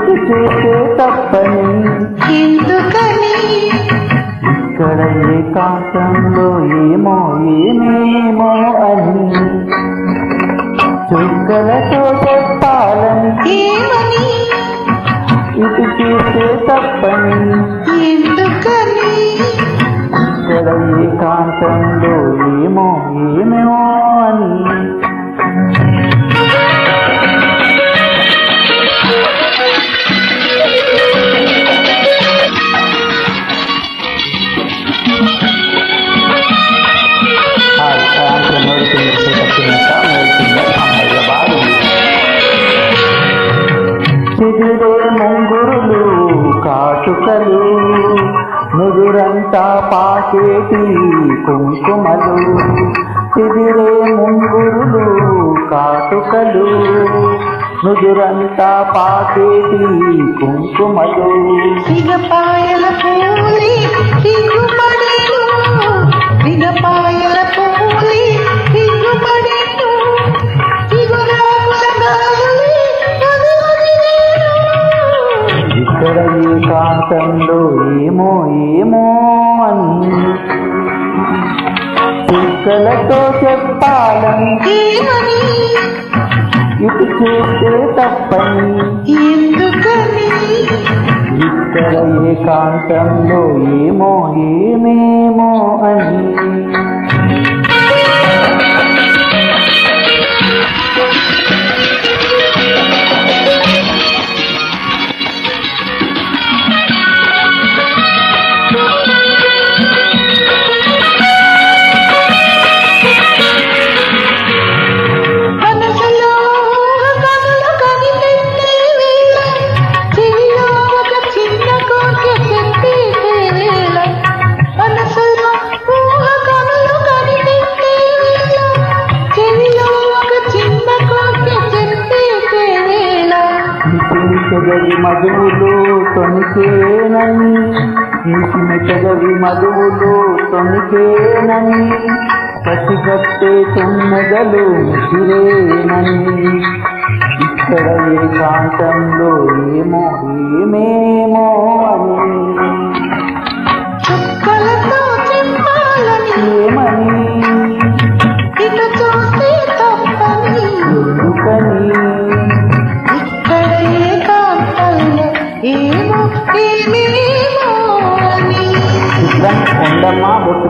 ఇటు చేసే తప్పని ఎందుకని ఇక్కడ ఏకాంతంలో ఏమో ఏమేమో అని చుక్కలతో చెప్పాలని ఏమని ఇటు చేసే తప్పని ఎందుకని ఇక్కడ ఏకాంతంలో ఏమో ఏమేమో అని చెదిరే ముంగురులు కాటుకలు నుదురంతా పాకేటి కుంకుమలు చెదిరే ముంగురులు కాటుకలు నుదురంతా పాకేటి కుంకుమలు సిగపాయల పూలి సిగ్గుపడేను సిగపాయల పూలి సిగ్గుపడేను సిగురాకుల గాలి వదిలివేను ఇక్కడ ఏకాంతంలో ఏమో ఏమో అని చుక్కలతో చెప్పాలని ఏమని ఇటు చేస్తే తప్పని ఎందుకని ఇక్కడ ఏకాంతంలో ఏమో ఏమేమో అని మనసులో కనులు కనిపెట్టే వేళ చెవిలో ఒక చిన్న కోరిక చెప్పే వేళ మనసులో ఊహ కనులు కనిపెట్టే వేళ చెవిలో ఒక చిన్న కోరిక చెప్పే వేళ చెదవి మధువులు తొనికేనని చెదవి మధువులు తొనికేనని పసిగట్టే తొమ్మెదలు ముసిరేనని ఇక్కడ ఏకాంతంలో ఏమో ఏమేమో అని చుక్కలతో చెప్పాలని ఏమని ఇటు చూస్తే తప్పని ఎందుకని ఇక్కడ ఏకాంతంలో ఏమో ఏమేమో అని ఉండమ్మా బొట్టు